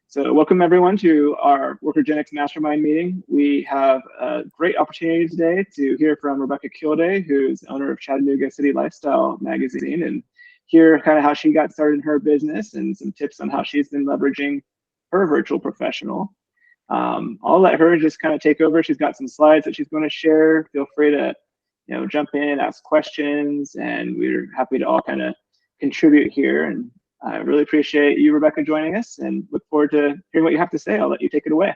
So welcome everyone to our Workergenics Mastermind meeting. We have a great opportunity today to hear from Rebecca Kidlay, who's owner of Chattanooga Lifestyle Magazine, and hear kind of how she got started in her business and some tips on how she's been leveraging her virtual professional. I'll let her just kind of take over. She's got some slides that she's going to share. Feel free to jump in, ask questions, and we're happy to all kind of contribute here. And I really appreciate you, Rebecca, joining us, and look forward to hearing what you have to say. I'll let you take it away.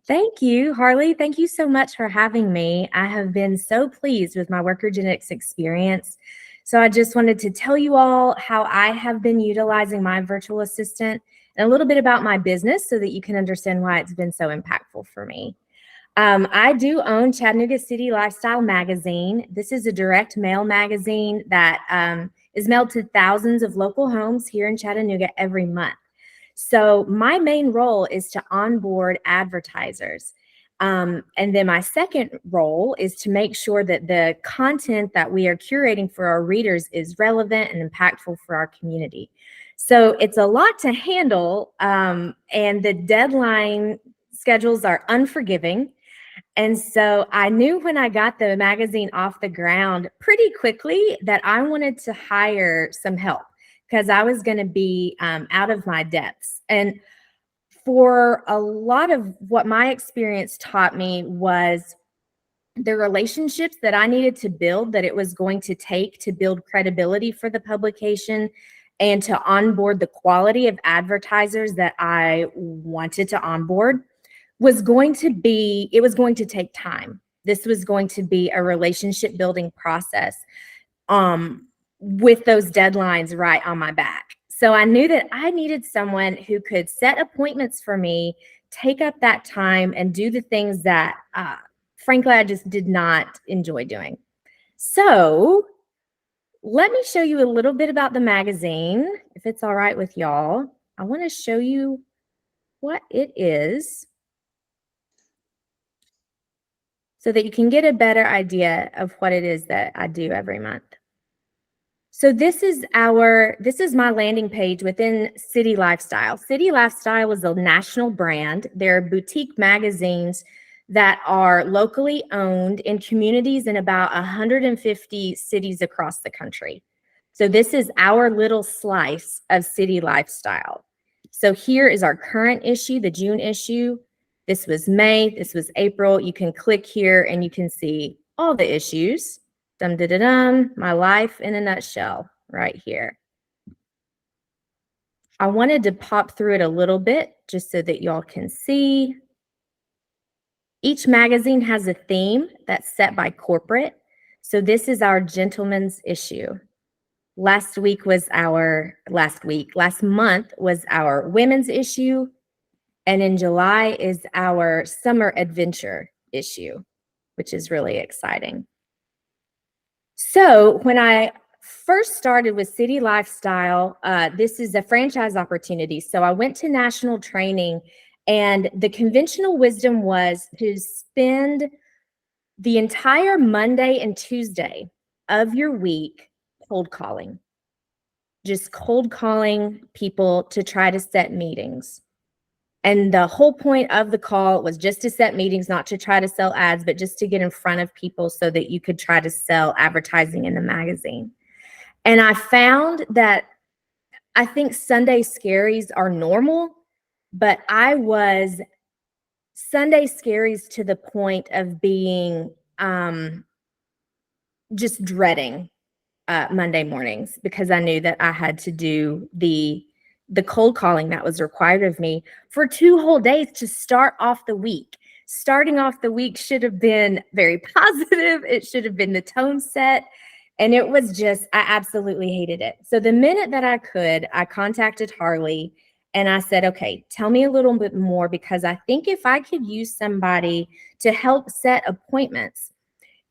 Thank you, Harley. Thank you so much for having me. I have been so pleased with my Workergenics experience. So I just wanted to tell you all how I have been utilizing my virtual assistant and a little bit about my business so that you can understand why it's been so impactful for me. I do own Chattanooga City Lifestyle Magazine. This is a direct mail magazine that is mailed to thousands of local homes here in Chattanooga every month. So my main role is to onboard advertisers. And then my second role is to make sure that the content that we are curating for our readers is relevant and impactful for our community. So it's a lot to handle, and the deadline schedules are unforgiving. And so I knew when I got the magazine off the ground pretty quickly that I wanted to hire some help because I was going to be out of my depths. And for a lot of what my experience taught me was the relationships that I needed to build, that it was going to take to build credibility for the publication and to onboard the quality of advertisers that I wanted to onboard. It was going to take time. This was going to be a relationship building process with those deadlines right on my back. So I knew that I needed someone who could set appointments for me, take up that time, and do the things that, frankly, I just did not enjoy doing. So let me show you a little bit about the magazine, if it's all right with y'all. I want to show you what it is, so that you can get a better idea of what it is that I do every month. So this is my landing page within City Lifestyle. City Lifestyle is a national brand. They're boutique magazines that are locally owned in communities in about 150 cities across the country. So this is our little slice of City Lifestyle. So here is our current issue, the June issue. This was May, this was April. You can click here and you can see all the issues. My life in a nutshell right here. I wanted to pop through it a little bit just so that y'all can see. Each magazine has a theme that's set by corporate. So this is our gentleman's issue. Last month was our women's issue. And in July is our summer adventure issue, which is really exciting. So when I first started with City Lifestyle, this is a franchise opportunity. So I went to national training, and the conventional wisdom was to spend the entire Monday and Tuesday of your week cold calling. Just cold calling people to try to set meetings. And the whole point of the call was just to set meetings, not to try to sell ads, but just to get in front of people so that you could try to sell advertising in the magazine. And I found that I think Sunday scaries are normal, but I was Sunday scaries to the point of being just dreading Monday mornings, because I knew that I had to do the cold calling that was required of me for 2 whole days to start off the week. Starting off the week should have been very positive. It should have been the tone set. And it was just, I absolutely hated it. So the minute that I could, I contacted Harley and I said, okay, tell me a little bit more, because I think if I could use somebody to help set appointments,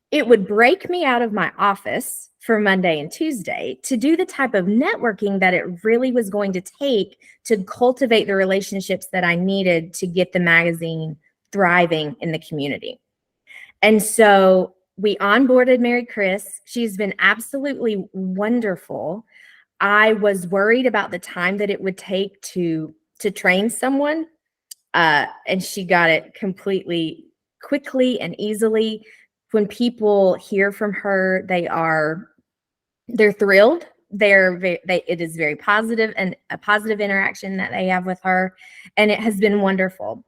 it would break me out of my office for Monday and Tuesday to do the type of networking that it really was going to take to cultivate the relationships that I needed to get the magazine thriving in the community. And so we onboarded Mary Chris. She's been absolutely wonderful. I was worried about the time that it would take to train someone, and she got it completely quickly and easily. When people hear from her, they're thrilled. It is very positive, and a positive interaction that they have with her, and it has been wonderful.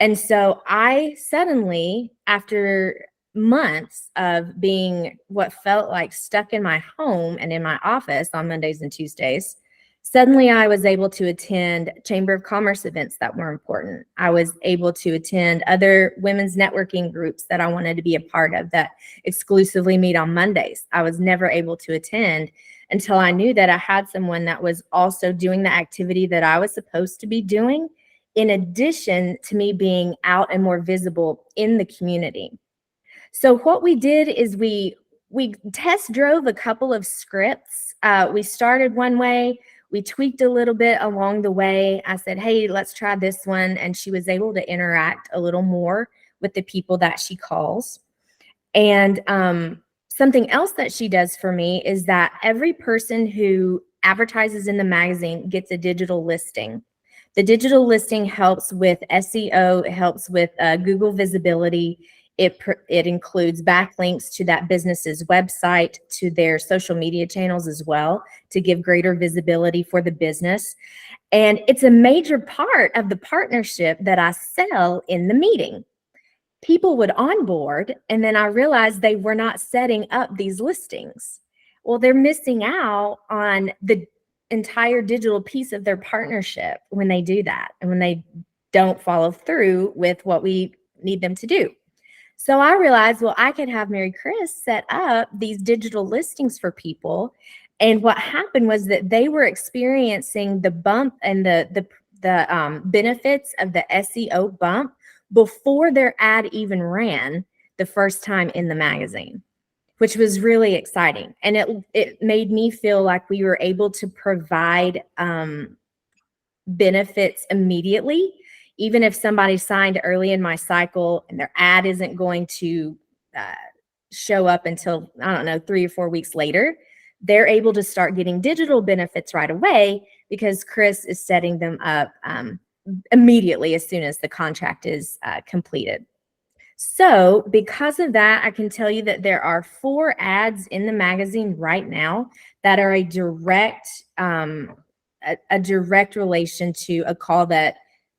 And so I suddenly, after months of being what felt like stuck in my home and in my office on Mondays and Tuesdays, suddenly I was able to attend Chamber of Commerce events that were important. I was able to attend other women's networking groups that I wanted to be a part of that exclusively meet on Mondays. I was never able to attend until I knew that I had someone that was also doing the activity that I was supposed to be doing, in addition to me being out and more visible in the community. So what we did is we test drove a couple of scripts. We started one way, we tweaked a little bit along the way. I said, hey, let's try this one. And she was able to interact a little more with the people that she calls. And something else that she does for me is that every person who advertises in the magazine gets a digital listing. The digital listing helps with SEO, it helps with Google visibility. It includes backlinks to that business's website, to their social media channels as well, to give greater visibility for the business. And it's a major part of the partnership that I sell in the meeting. People would onboard, and then I realized they were not setting up these listings. Well, they're missing out on the entire digital piece of their partnership when they do that, and when they don't follow through with what we need them to do. So I realized, well, I could have Mary Chris set up these digital listings for people. And what happened was that they were experiencing the bump and the benefits of the SEO bump before their ad even ran the first time in the magazine, which was really exciting. And it made me feel like we were able to provide benefits immediately. Even if somebody signed early in my cycle and their ad isn't going to show up until, I don't know, 3 or 4 weeks later, they're able to start getting digital benefits right away because Chris is setting them up immediately as soon as the contract is completed. So because of that, I can tell you that there are 4 ads in the magazine right now that are a direct relation to a call that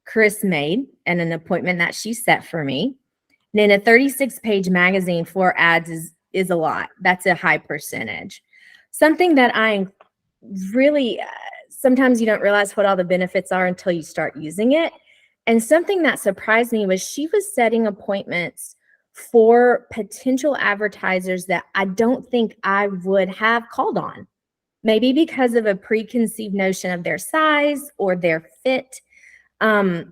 Chris made and an appointment that she set for me. And in a 36-page magazine, 4 ads is a lot. That's a high percentage. Something that I really, sometimes you don't realize what all the benefits are until you start using it. And something that surprised me was she was setting appointments for potential advertisers that I don't think I would have called on. Maybe because of a preconceived notion of their size or their fit. And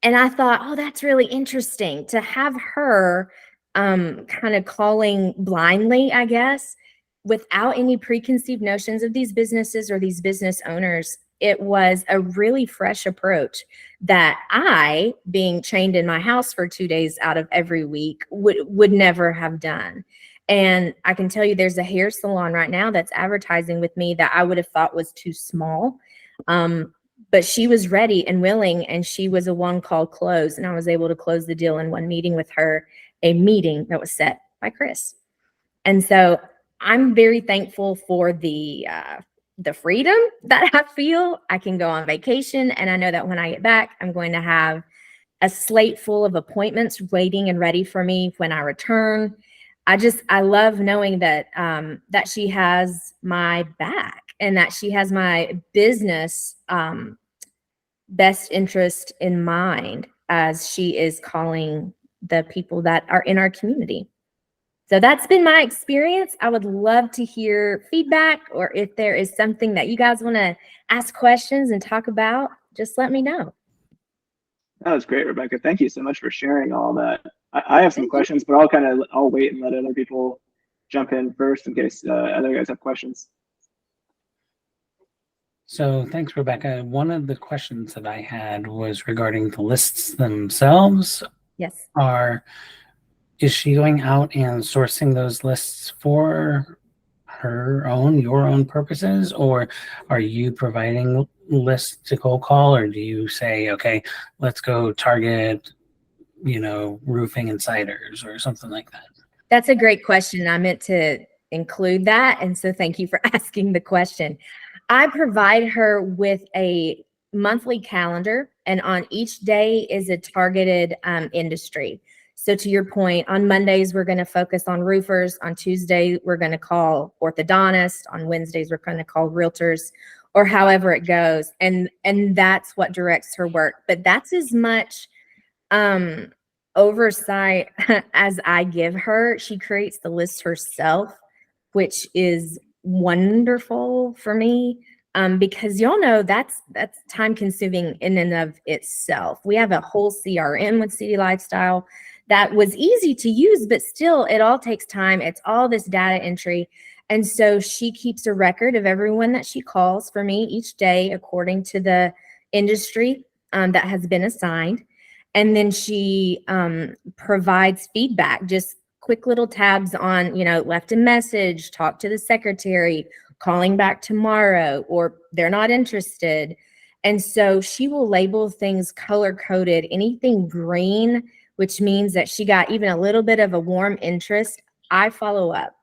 I thought, oh, that's really interesting to have her kind of calling blindly, I guess, without any preconceived notions of these businesses or these business owners. It was a really fresh approach that I, being trained in my house for 2 days out of every week, would never have done. And I can tell you there's a hair salon right now that's advertising with me that I would have thought was too small. But she was ready and willing, and she was a one-call close, and I was able to close the deal in one meeting with her, a meeting that was set by Chris. And so I'm very thankful for the freedom that I feel. I can go on vacation, and I know that when I get back, I'm going to have a slate full of appointments waiting and ready for me when I return. I love knowing that that she has my back and that she has my business best interest in mind as she is calling the people that are in our community. So that's been my experience. I would love to hear feedback, or if there is something that you guys want to ask questions and talk about, just let me know. That was great, Rebecca. Thank you so much for sharing all that. I have some questions, but I'll wait and let other people jump in first in case other guys have questions. So thanks, Rebecca. One of the questions that I had was regarding the lists themselves. Yes. is she going out and sourcing those lists for your own purposes, or are you providing lists to cold call, or do you say, okay, let's go target, roofing insiders or something like that? That's a great question. I meant to include that. And so thank you for asking the question. I provide her with a monthly calendar, and on each day is a targeted industry. So to your point, on Mondays, we're going to focus on roofers. On Tuesday, we're going to call orthodontists. On Wednesdays, we're going to call realtors, or however it goes. And that's what directs her work. But that's as much oversight as I give her. She creates the list herself, which is wonderful for me. Because y'all know that's time consuming in and of itself. We have a whole CRM with City Lifestyle that was easy to use, but still it all takes time. It's all this data entry. And so she keeps a record of everyone that she calls for me each day according to the industry that has been assigned. And then she provides feedback, just quick little tabs on, left a message, talk to the secretary, calling back tomorrow, or they're not interested. And so she will label things color-coded. Anything green, which means that she got even a little bit of a warm interest, I follow up.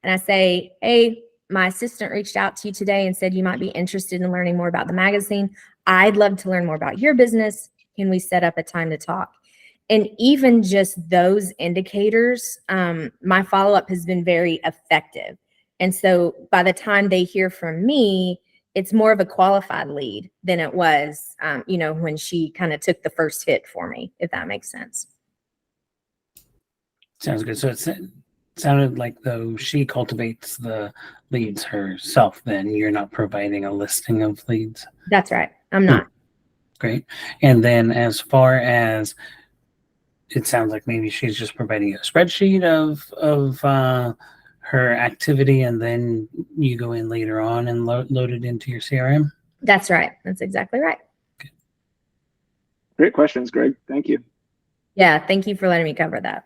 And I say, hey, my assistant reached out to you today and said you might be interested in learning more about the magazine. I'd love to learn more about your business. Can we set up a time to talk? And even just those indicators, my follow-up has been very effective. And so by the time they hear from me, it's more of a qualified lead than it was, when she kind of took the first hit for me, if that makes sense. Sounds good. So it sounded like, though, she cultivates the leads herself, then you're not providing a listing of leads. That's right. I'm not. Great. And then as far as, it sounds like maybe she's just providing a spreadsheet of her activity, and then you go in later on and load it into your CRM. That's right. That's exactly right. Okay. Great questions, Greg. Thank you. Yeah, thank you for letting me cover that.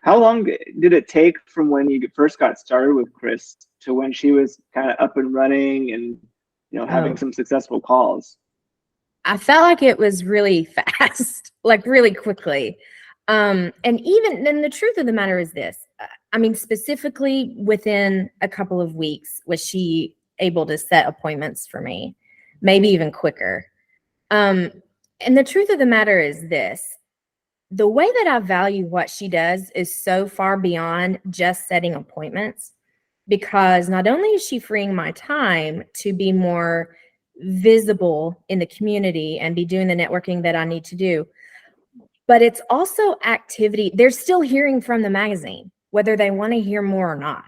How long did it take from when you first got started with Chris to when she was kind of up and running and having some successful calls? I felt like it was really fast, like really quickly. And then the truth of the matter is this. Specifically within a couple of weeks was she able to set appointments for me, maybe even quicker. And the truth of the matter is this. The way that I value what she does is so far beyond just setting appointments, because not only is she freeing my time to be more visible in the community and be doing the networking that I need to do, but it's also activity. They're still hearing from the magazine, whether they want to hear more or not.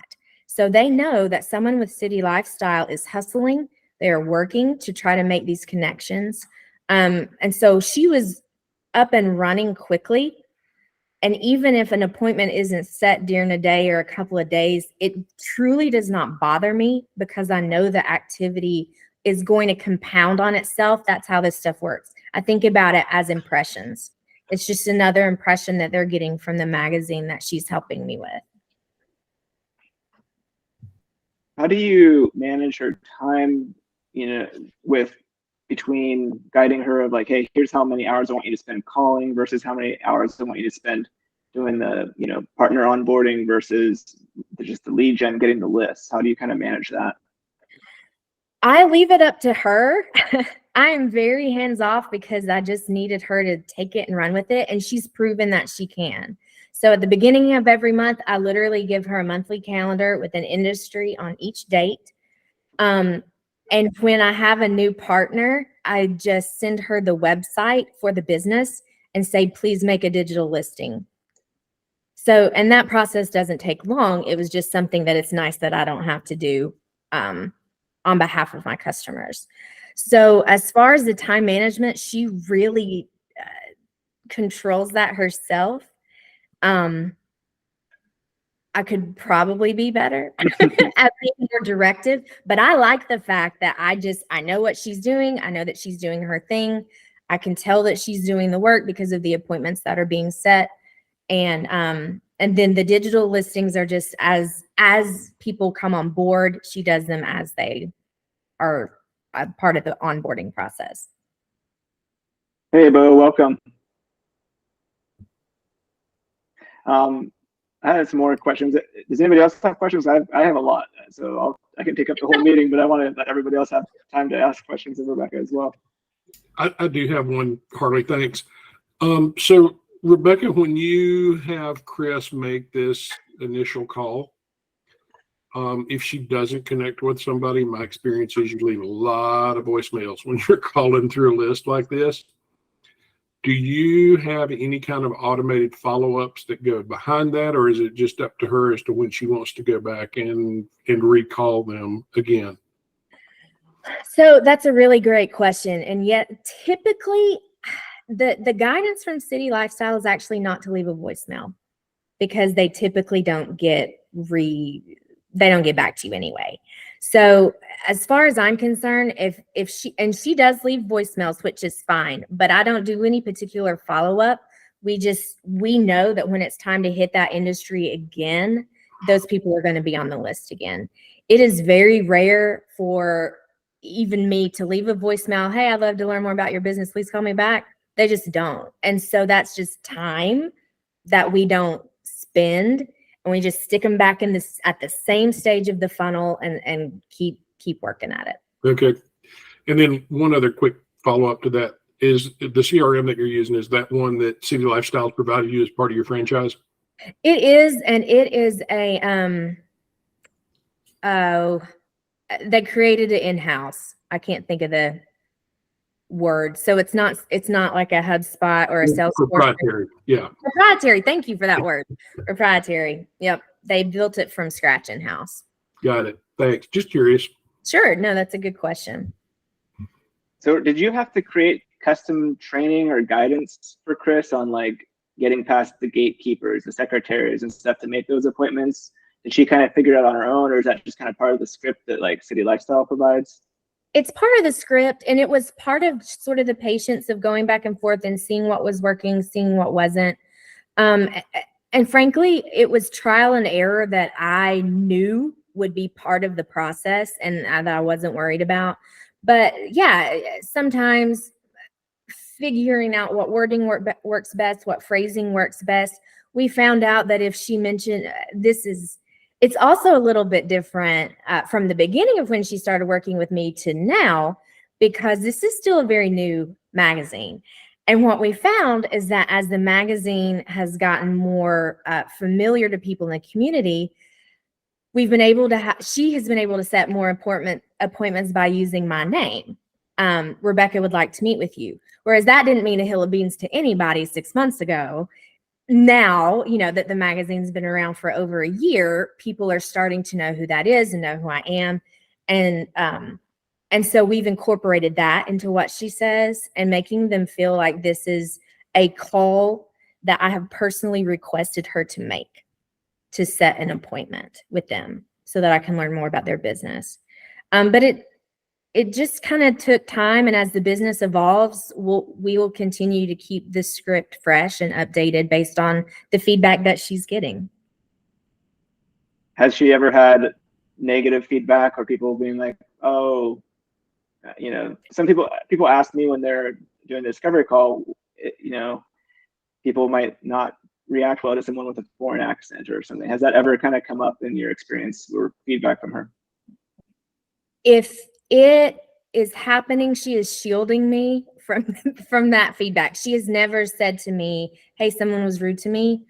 So they know that someone with City Lifestyle is hustling. They are working to try to make these connections. And so she was up and running quickly. And even if an appointment isn't set during a day or a couple of days, it truly does not bother me, because I know the activity is going to compound on itself. That's how this stuff works. I think about it as impressions. It's just another impression that they're getting from the magazine that she's helping me with. How do you manage her time, with between guiding her of like, hey, here's how many hours I want you to spend calling versus how many hours I want you to spend doing the, partner onboarding versus just the lead gen, getting the lists? How do you kind of manage that? I leave it up to her. I am very hands-off because I just needed her to take it and run with it. And she's proven that she can. So at the beginning of every month, I literally give her a monthly calendar with an industry on each date. And when I have a new partner, I just send her the website for the business and say, please make a digital listing. So, and that process doesn't take long. It was just something that it's nice that I don't have to do on behalf of my customers. So as far as the time management, she really controls that herself. I could probably be better at being more directive, but I like the fact that I know what she's doing. I know that she's doing her thing. I can tell that she's doing the work because of the appointments that are being set. And then the digital listings are just as people come on board, she does them as they are a part of the onboarding process. Hey, Bo, welcome. I had some more questions. Does anybody else have questions? I have a lot, so I can take up the whole meeting, but I want to let everybody else have time to ask questions of Rebecca as well. I do have one, Harley, thanks. So Rebecca, when you have Chris make this initial call, if she doesn't connect with somebody, my experience is you leave a lot of voicemails when you're calling through a list like this. Do you have any kind of automated follow-ups that go behind that, or is it just up to her as to when she wants to go back and recall them again? So that's a really great question. And yet typically the guidance from City Lifestyle is actually not to leave a voicemail, because they typically don't get back to you anyway. So as far as I'm concerned, if she does leave voicemails, which is fine, but I don't do any particular follow-up. We know that when it's time to hit that industry again, those people are going to be on the list again. It is very rare for even me to leave a voicemail. Hey, I'd love to learn more about your business. Please call me back. They just don't. And so that's just time that we don't spend. And we just stick them back in this at the same stage of the funnel and keep working at it. Okay. And then one other quick follow-up to that is the CRM that you're using, is that one that City Lifestyle provided you as part of your franchise? It is, and it is a they created it in-house. I can't think of the word. So it's not like a HubSpot or a Salesforce. Proprietary. Yeah. Proprietary. Thank you for that word. Proprietary. Yep. They built it from scratch in-house. Got it. Thanks. Just curious. Sure. No, that's a good question. So did you have to create custom training or guidance for Chris on like getting past the gatekeepers, the secretaries and stuff to make those appointments? Did she kind of figure it out on her own, or is that just kind of part of the script that like City Lifestyle provides? It's part of the script, and it was part of sort of the patience of going back and forth and seeing what was working, seeing what wasn't. And frankly, it was trial and error that I knew would be part of the process and that I wasn't worried about. But yeah, sometimes figuring out what wording works best, what phrasing works best. We found out that if she mentioned it's also a little bit different from the beginning of when she started working with me to now, because this is still a very new magazine. And what we found is that as the magazine has gotten more familiar to people in the community, we've been able to she has been able to set more appointments by using my name. Rebecca would like to meet with you. Whereas that didn't mean a hill of beans to anybody 6 months ago. Now, you know, that the magazine's been around for over a year, people are starting to know who that is and know who I am. And so we've incorporated that into what she says and making them feel like this is a call that I have personally requested her to make, to set an appointment with them so that I can learn more about their business. But it just kind of took time. And as the business evolves, we will continue to keep this script fresh and updated based on the feedback that she's getting. Has she ever had negative feedback or people being like, oh, you know, some people ask me when they're doing the discovery call, you know, people might not react well to someone with a foreign accent or something. Has that ever kind of come up in your experience or feedback from her? If it is happening, she is shielding me from that feedback. She has never said to me, hey, someone was rude to me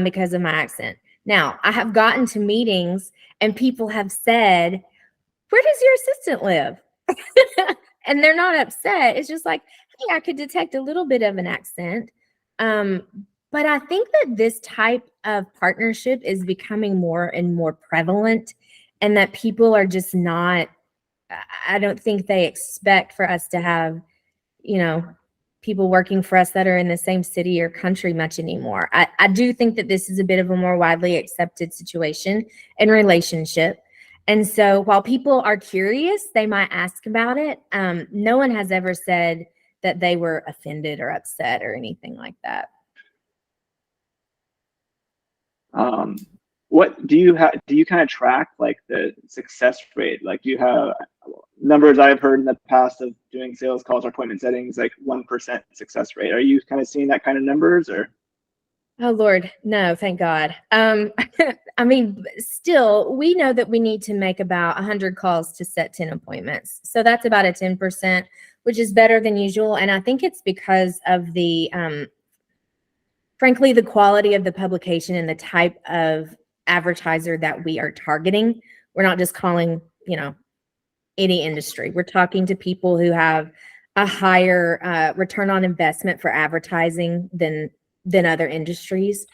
because of my accent. Now, I have gotten to meetings and people have said, where does your assistant live? And they're not upset. It's just like, hey, I could detect a little bit of an accent. But I think that this type of partnership is becoming more and more prevalent, and that people are just not, I don't think they expect for us to have, you know, people working for us that are in the same city or country much anymore. I do think that this is a bit of a more widely accepted situation and relationship. And so while people are curious, they might ask about it. No one has ever said that they were offended or upset or anything like that. What do you have? Do you kind of track like the success rate? Like, do you have numbers I've heard in the past of doing sales calls or appointment settings, like 1% success rate? Are you kind of seeing that kind of numbers, or? Oh Lord, no, thank God. I mean, still, we know that we need to make about 100 calls to set 10 appointments. So that's about a 10%, which is better than usual. And I think it's because of the, frankly, the quality of the publication and the type of advertiser that we are targeting. We're not just calling, any industry. We're talking to people who have a higher return on investment for advertising than other industries.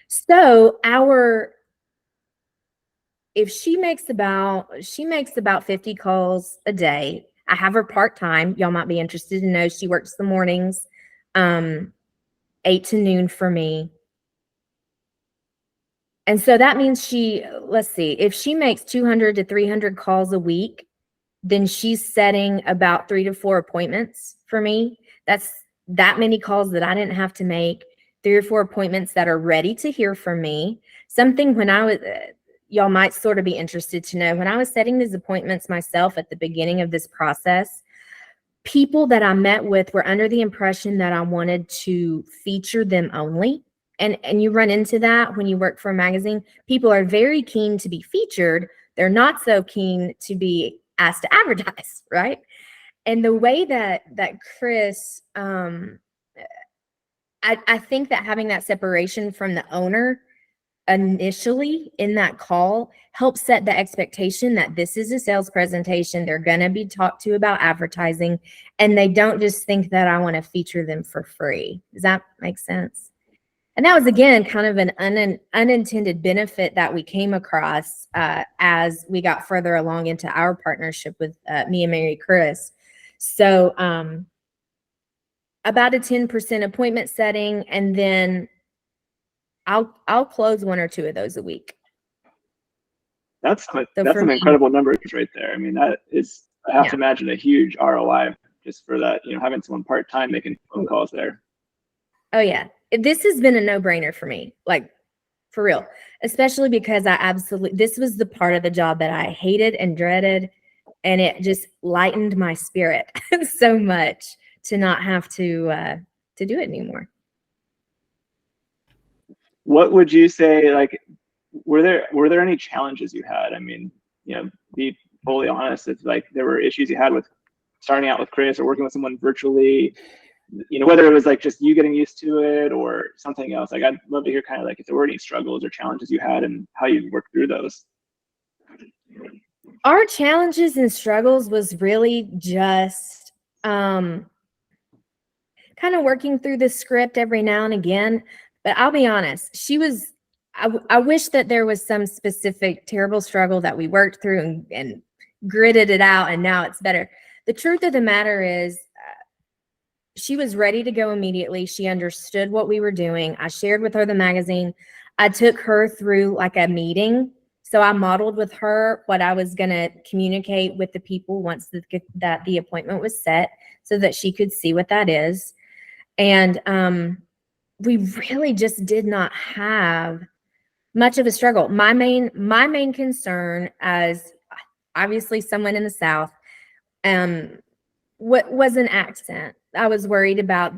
So if she makes about 50 calls a day. I have her part-time. Y'all might be interested to know she works the mornings, 8 to noon for me. And so that means let's see, if she makes 200 to 300 calls a week, then she's setting about 3 to 4 appointments for me. That's that many calls that I didn't have to make, 3 or 4 appointments that are ready to hear from me. Something when I was, y'all might sort of be interested to know, when I was setting these appointments myself at the beginning of this process, people that I met with were under the impression that I wanted to feature them only. And you run into that when you work for a magazine. People are very keen to be featured. They're not so keen to be asked to advertise, right? And the way that Chris, I think that having that separation from the owner initially in that call helps set the expectation that this is a sales presentation. They're going to be talked to about advertising, and they don't just think that I want to feature them for free. Does that make sense? And that was, again, kind of an unintended benefit that we came across as we got further along into our partnership with me and Mary Chris. So about a 10% appointment setting, and then I'll close 1 or 2 of those a week. That's some incredible numbers right there. I mean, that is, I have to imagine, a huge ROI just for that, having someone part-time making phone calls there. Oh yeah. This has been a no-brainer for me, like for real, especially because this was the part of the job that I hated and dreaded, and it just lightened my spirit so much to not have to do it anymore. What would you say, like, were there any challenges you had? I mean, be fully honest, if like there were issues you had with starting out with Chris or working with someone virtually, whether it was like just you getting used to it or something else. Like, I'd love to hear kind of like if there were any struggles or challenges you had and how you worked through those. Our challenges and struggles was really just kind of working through the script every now and again. But I'll be honest, I wish that there was some specific terrible struggle that we worked through and gritted it out and now it's better. The truth of the matter is, she was ready to go immediately. She understood what we were doing. I shared with her the magazine. I took her through like a meeting. So I modeled with her what I was going to communicate with the people once that the appointment was set so that she could see what that is. And we really just did not have much of a struggle. My main concern, as obviously someone in the South, what was an accent. I was worried about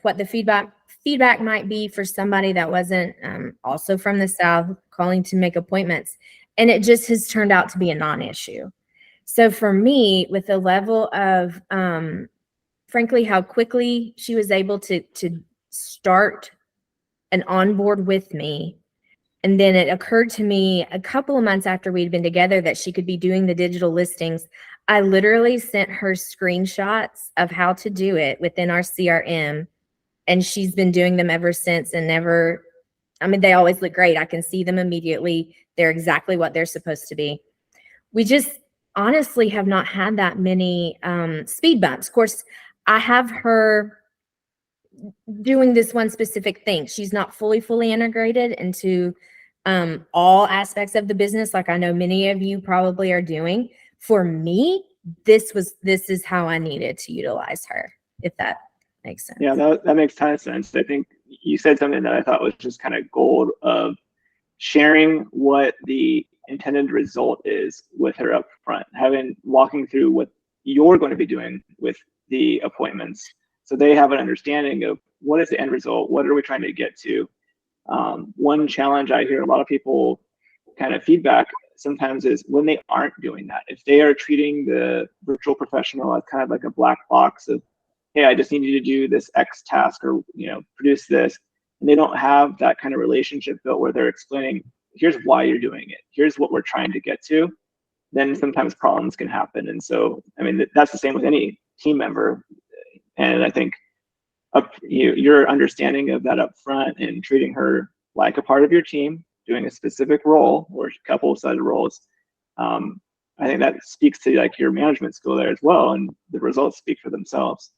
what the feedback might be for somebody that wasn't also from the South calling to make appointments. And it just has turned out to be a non-issue. So for me, with the level of, frankly, how quickly she was able to start an onboard with me, and then it occurred to me a couple of months after we'd been together that she could be doing the digital listings. I literally sent her screenshots of how to do it within our CRM, and she's been doing them ever since. And they always look great. I can see them immediately. They're exactly what they're supposed to be. We just honestly have not had that many speed bumps. Of course, I have her doing this one specific thing. She's not fully integrated into all aspects of the business, like I know many of you probably are doing. For me, this is how I needed to utilize her. if that makes sense. Yeah, that makes a ton of sense. I think you said something that I thought was just kind of gold of sharing what the intended result is with her up front, walking through what you're going to be doing with the appointments, so they have an understanding of what is the end result, what are we trying to get to. One challenge I hear a lot of people kind of feedback sometimes is when they aren't doing that. If they are treating the virtual professional as kind of like a black box of, hey, I just need you to do this X task or produce this, and they don't have that kind of relationship built where they're explaining, here's why you're doing it, here's what we're trying to get to, then sometimes problems can happen. And so, I mean, that's the same with any team member. And I think your understanding of that up front and treating her like a part of your team, doing a specific role or a couple of set of roles, I think that speaks to like your management skill there as well, and the results speak for themselves.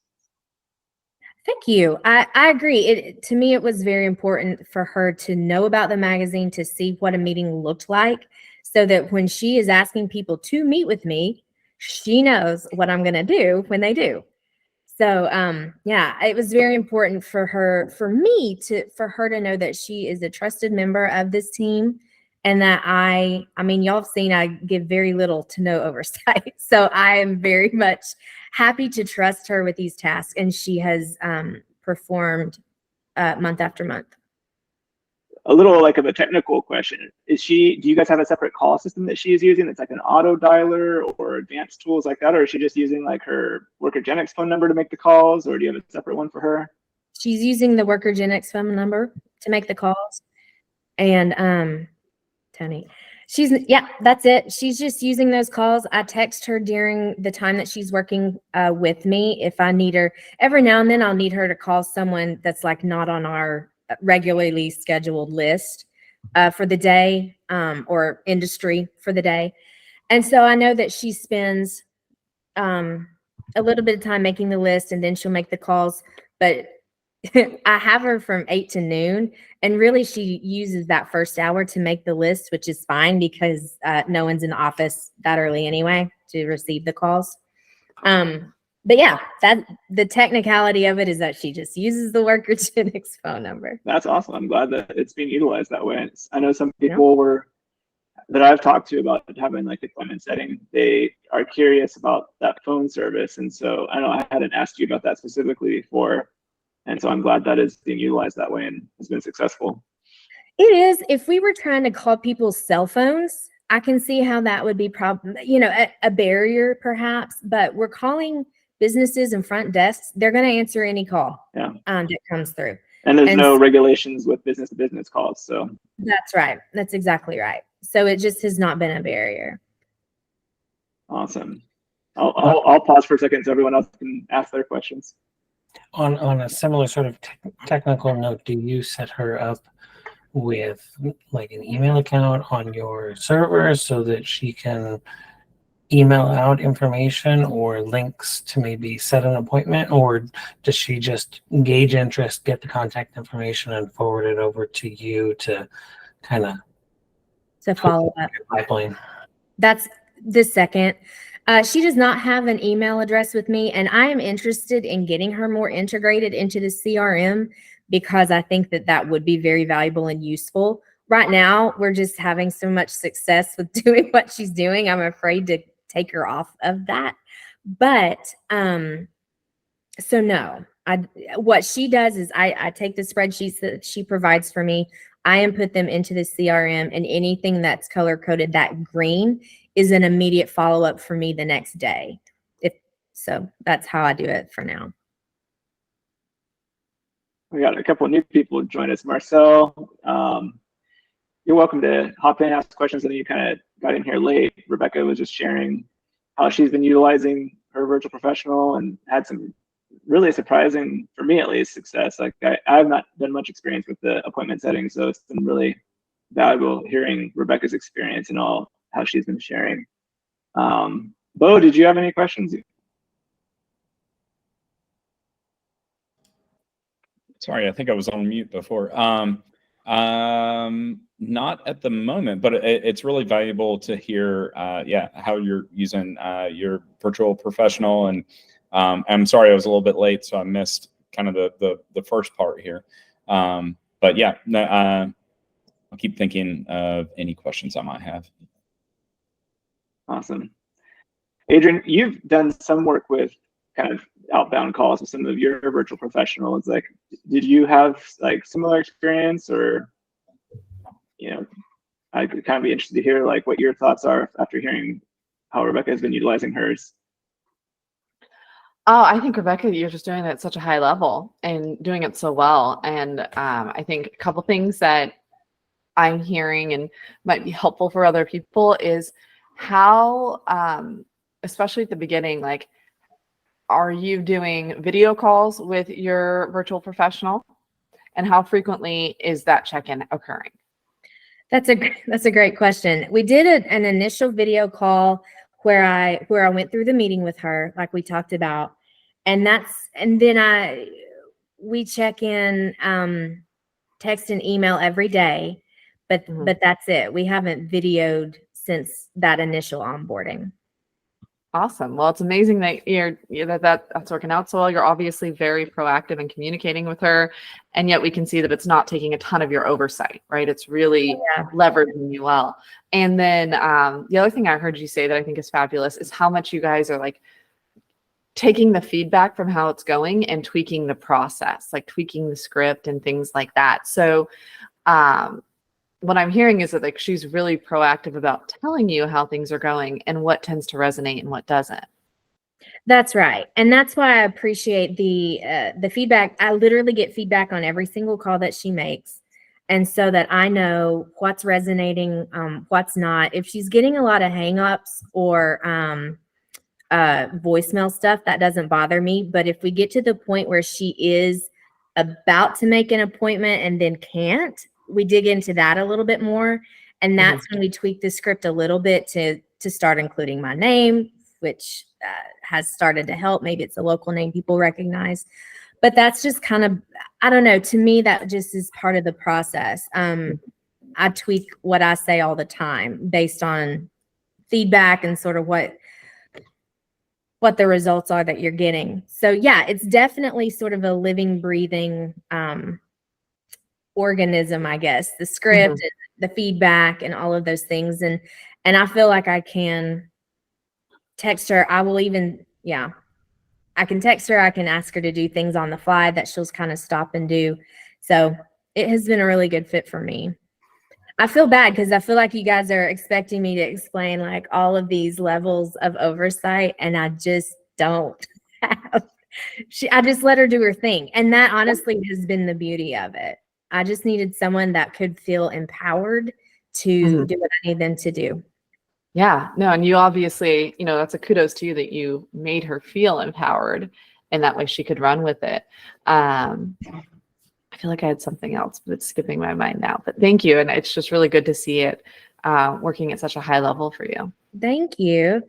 Thank you. I agree. To me, it was very important for her to know about the magazine, to see what a meeting looked like, so that when she is asking people to meet with me, she knows what I'm going to do when they do. So, yeah, it was very important for her to know that she is a trusted member of this team, and that I mean, y'all have seen I give very little to no oversight. So I am very much happy to trust her with these tasks, and she has performed month after month. A little like of a technical question. Do you guys have a separate call system that she is using that's like an auto dialer or advanced tools like that? Or is she just using like her Workergenics phone number to make the calls, or do you have a separate one for her? She's using the Workergenics phone number to make the calls. And Tony, that's it. She's just using those calls. I text her during the time that she's working with me. If I need her, every now and then I'll need her to call someone that's like not on our regularly scheduled list for the day, or industry for the day. And so I know that she spends a little bit of time making the list, and then she'll make the calls. But I have her from 8 to noon, and really she uses that first hour to make the list, which is fine because no one's in the office that early anyway to receive the calls. But yeah, the technicality of it is that she just uses the Workergenics phone number. That's awesome. I'm glad that it's being utilized that way. I know some people that I've talked to about having like appointment setting, they are curious about that phone service. And so I know I hadn't asked you about that specifically before. And so I'm glad that is being utilized that way and has been successful. It is. If we were trying to call people's cell phones, I can see how that would be a barrier perhaps, but we're calling businesses and front desks. They're going to answer any call that comes through. And there's no regulations with business to business calls. So that's right. That's exactly right. So it just has not been a barrier. Awesome. I'll pause for a second so everyone else can ask their questions. On a similar sort of technical note, do you set her up with like an email account on your server so that she can email out information or links to maybe set an appointment, or does she just gauge interest, get the contact information, and forward it over to you to kind of follow up pipeline? That's the second. She does not have an email address with me, and I am interested in getting her more integrated into the CRM because I think that would be very valuable and useful. Right now, we're just having so much success with doing what she's doing. I'm afraid to take her off of that. But so no, what she does is I take the spreadsheets that she provides for me, I input them into the CRM, and anything that's color coded that green is an immediate follow-up for me the next day. So that's how I do it for now. We got a couple of new people join us. Marcel, you're welcome to hop in, ask questions. I think you kind of got in here late. Rebecca was just sharing how she's been utilizing her virtual professional and had some really surprising, for me at least, success. Like I've not done much experience with the appointment setting, so it's been really valuable hearing Rebecca's experience and how she's been sharing. Bo, did you have any questions? Sorry, I think I was on mute before. Not at the moment, but it's really valuable to hear, how you're using your virtual professional, and I'm sorry I was a little bit late, so I missed kind of the first part here. But yeah, no, I'll keep thinking of any questions I might have. Awesome. Adrian, you've done some work with kind of outbound calls with some of your virtual professionals. Like, did you have like similar experience, or, I could kind of be interested to hear like what your thoughts are after hearing how Rebecca has been utilizing hers. Oh, I think Rebecca, you're just doing it at such a high level and doing it so well. And I think a couple things that I'm hearing and might be helpful for other people is how, especially at the beginning, like, are you doing video calls with your virtual professional? And how frequently is that check-in occurring? That's a great question. We did an initial video call where I went through the meeting with her, like we talked about, and then we check in, text and email every day, but that's it. We haven't videoed since that initial onboarding. Awesome. Well, it's amazing that that's working out so well. You're obviously very proactive in communicating with her, and yet we can see that it's not taking a ton of your oversight, right? It's really leveraging you well. And then the other thing I heard you say that I think is fabulous is how much you guys are like taking the feedback from how it's going and tweaking the process, like tweaking the script and things like that. So what I'm hearing is that like she's really proactive about telling you how things are going and what tends to resonate and what doesn't. That's right. And that's why I appreciate the feedback. I literally get feedback on every single call that she makes. And so that I know what's resonating, what's not. If she's getting a lot of hangups or voicemail stuff, that doesn't bother me. But if we get to the point where she is about to make an appointment and then can't, we dig into that a little bit more. And that's when we tweak the script a little bit to start including my name, which has started to help. Maybe it's a local name people recognize, but that's just kind of, I don't know, to me, that just is part of the process. I tweak what I say all the time based on feedback and sort of what the results are that you're getting. So yeah, it's definitely sort of a living, breathing organism, I guess, the script and the feedback and all of those things. And I feel like I can text her. I can text her. I can ask her to do things on the fly that she'll kind of stop and do. So it has been a really good fit for me. I feel bad because I feel like you guys are expecting me to explain like all of these levels of oversight, and I just don't have. I just let her do her thing. And that honestly has been the beauty of it. I just needed someone that could feel empowered to do what I need them to do. Yeah, no, and you obviously, that's a kudos to you that you made her feel empowered, and that way she could run with it. I feel like I had something else, but it's skipping my mind now. But thank you, and it's just really good to see it working at such a high level for you. Thank you.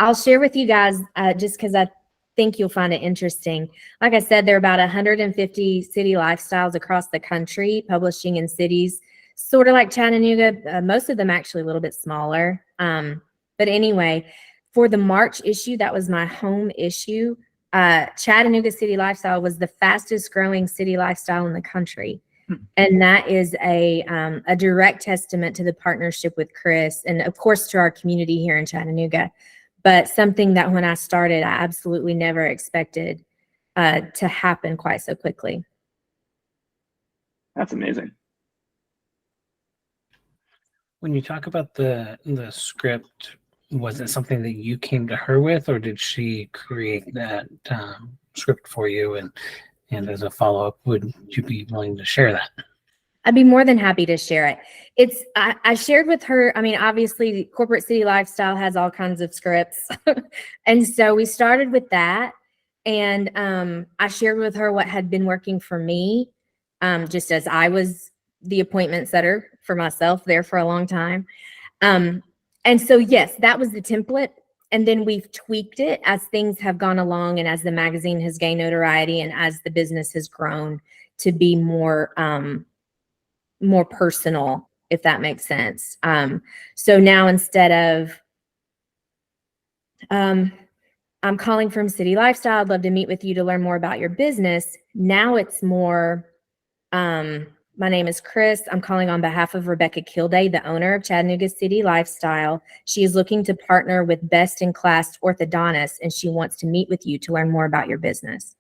I'll share with you guys just because I think you'll find it interesting. Like I said, there are about 150 city lifestyles across the country, publishing in cities sort of like Chattanooga, most of them actually a little bit smaller. But anyway, for the March issue, that was my home issue. Chattanooga City Lifestyle was the fastest growing city lifestyle in the country. And that is a direct testament to the partnership with Chris and of course to our community here in Chattanooga. But something that when I started, I absolutely never expected to happen quite so quickly. That's amazing. When you talk about the script, was it something that you came to her with, or did she create that script for you? And as a follow-up, would you be willing to share that? I'd be more than happy to share it. I shared with her, I mean, obviously corporate city lifestyle has all kinds of scripts. And so we started with that. And I shared with her what had been working for me, just as I was the appointment setter for myself there for a long time. And so, yes, that was the template. And then we've tweaked it as things have gone along and as the magazine has gained notoriety and as the business has grown to be more personal, if that makes sense. So now instead of I'm calling from City Lifestyle. I'd love to meet with you to learn more about your business. Now it's more, my name is Chris. I'm calling on behalf of Rebecca Kidlay, the owner of Chattanooga City Lifestyle. She is looking to partner with best-in-class orthodontists, and she wants to meet with you to learn more about your business.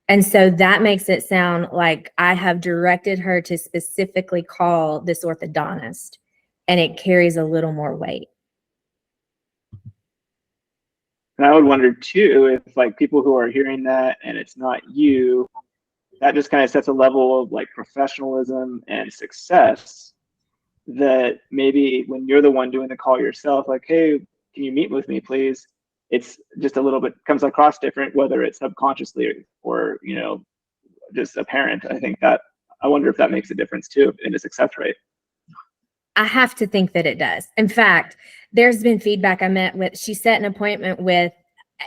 And so that makes it sound like I have directed her to specifically call this orthodontist, and it carries a little more weight. And I would wonder too, if like people who are hearing that and it's not you, that just kind of sets a level of like professionalism and success that maybe when you're the one doing the call yourself, like, hey, can you meet with me, please? It's just a little bit comes across different, whether it's subconsciously or, you know, just apparent. I think that I wonder if that makes a difference too in the success rate. I have to think that it does. In fact, there's been feedback I met with, she set an appointment with,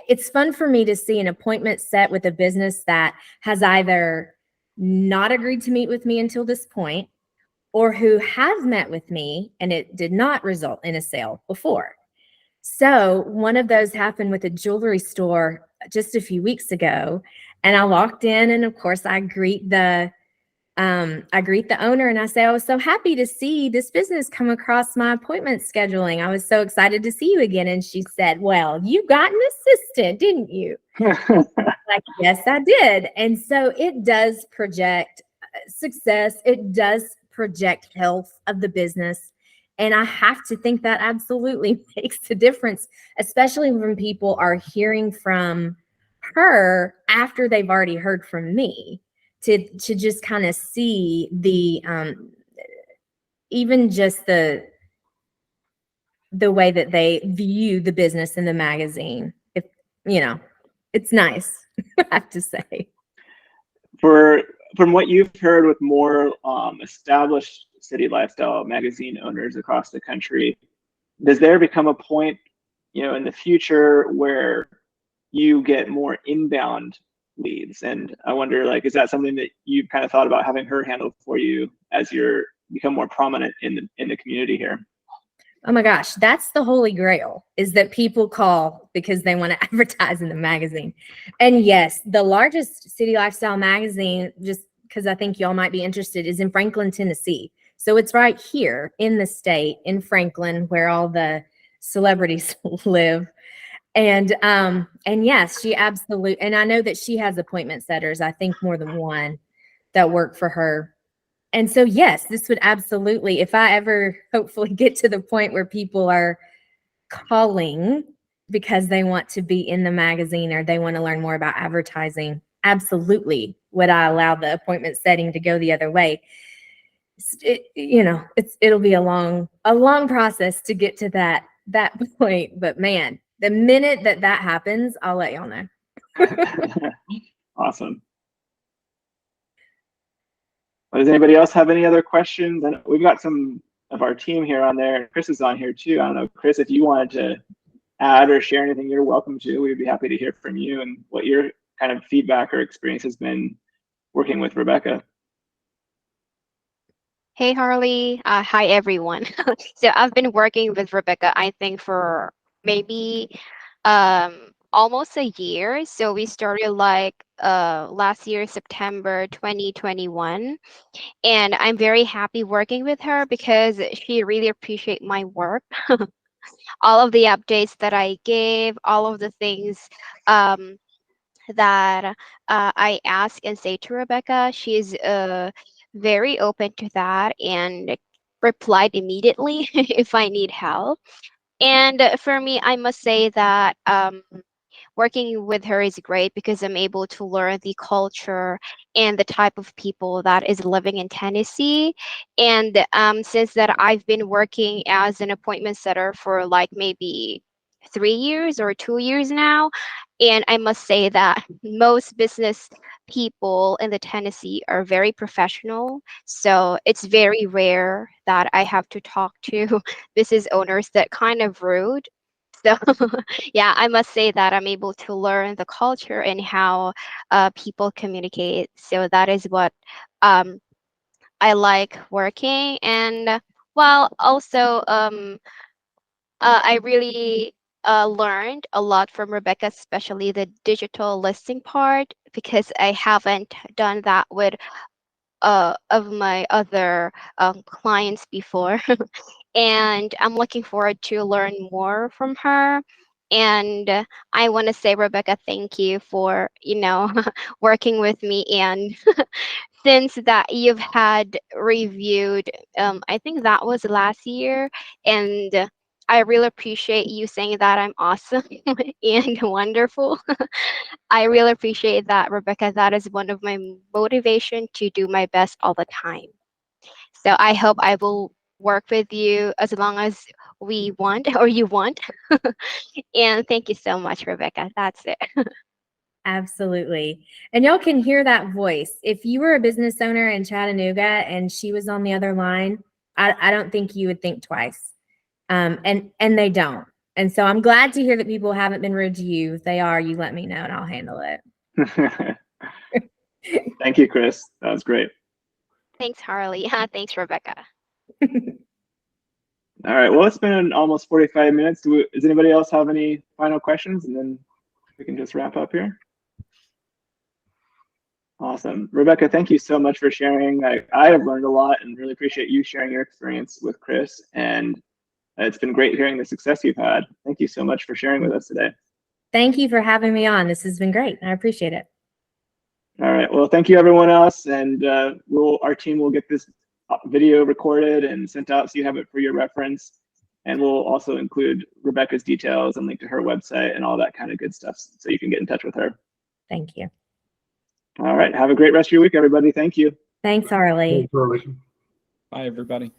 it's fun for me to see an appointment set with a business that has either not agreed to meet with me until this point, or who has met with me and it did not result in a sale before. So one of those happened with a jewelry store just a few weeks ago. And I walked in, and of course I greet the owner, and I say, I was so happy to see this business come across my appointment scheduling. I was so excited to see you again. And she said, well, you got an assistant, didn't you? Like, yes, I did. And so it does project success. It does project health of the business. And I have to think that absolutely makes a difference, especially when people are hearing from her after they've already heard from me. To just kind of see the even just the way that they view the business in the magazine. If you know, it's nice, I have to say. From what you've heard with more established City Lifestyle magazine owners across the country, does there become a point, you know, in the future where you get more inbound leads? And I wonder, like, is that something that you've kind of thought about having her handle for you as you're become more prominent in the community here? Oh my gosh, that's the holy grail, is that people call because they want to advertise in the magazine. And yes, the largest City Lifestyle magazine, just because I think y'all might be interested, is in Franklin, Tennessee. So it's right here in the state, in Franklin, where all the celebrities live. And yes, she absolutely, and I know that she has appointment setters, I think more than one, that work for her. And so, yes, this would absolutely, if I ever hopefully get to the point where people are calling because they want to be in the magazine or they want to learn more about advertising, absolutely would I allow the appointment setting to go the other way. It'll be a long process to get to that point. But man, the minute that happens, I'll let y'all know. Awesome. Does anybody else have any other questions? And we've got some of our team here on there. Chris is on here too. I don't know, Chris, if you wanted to add or share anything, you're welcome to. We'd be happy to hear from you and what your kind of feedback or experience has been working with Rebecca. Hey, Harley. Hi, everyone. So I've been working with Rebecca, I think, for maybe almost a year. So we started like last year, September 2021. And I'm very happy working with her because she really appreciates my work. All of the updates that I gave, all of the things that I ask and say to Rebecca, she's very open to that and replied immediately if I need help. And for me, I must say that working with her is great because I'm able to learn the culture and the type of people that is living in Tennessee. And since that I've been working as an appointment setter for like maybe 3 years or 2 years now, and I must say that most business people in the Tennessee are very professional. So it's very rare that I have to talk to business owners that kind of rude. So yeah, I must say that I'm able to learn the culture and how people communicate. So that is what I like working. And well, also I really learned a lot from Rebecca, especially the digital listing part, because I haven't done that with of my other clients before. And I'm looking forward to learn more from her. And I want to say, Rebecca, thank you for, working with me. And since that you've had reviewed, I think that was last year, and I really appreciate you saying that I'm awesome and wonderful. I really appreciate that, Rebecca. That is one of my motivation to do my best all the time. So I hope I will work with you as long as we want or you want. And thank you so much, Rebecca. That's it. Absolutely. And y'all can hear that voice. If you were a business owner in Chattanooga and she was on the other line, I don't think you would think twice. And they don't. And so I'm glad to hear that people haven't been rude to you. If they are, you let me know and I'll handle it. Thank you, Chris. That was great. Thanks, Harley. Thanks, Rebecca. All right. Well, it's been almost 45 minutes. Does anybody else have any final questions? And then we can just wrap up here. Awesome. Rebecca, thank you so much for sharing. I have learned a lot and really appreciate you sharing your experience with Chris. And it's been great hearing the success you've had. Thank you so much for sharing with us today. Thank you for having me on. This has been great. I appreciate it. All right. Well, thank you, everyone else. And our team will get this video recorded and sent out so you have it for your reference. And we'll also include Rebecca's details and link to her website and all that kind of good stuff so you can get in touch with her. Thank you. All right. Have a great rest of your week, everybody. Thank you. Thanks, Harley. Thanks, Harley. Bye, everybody.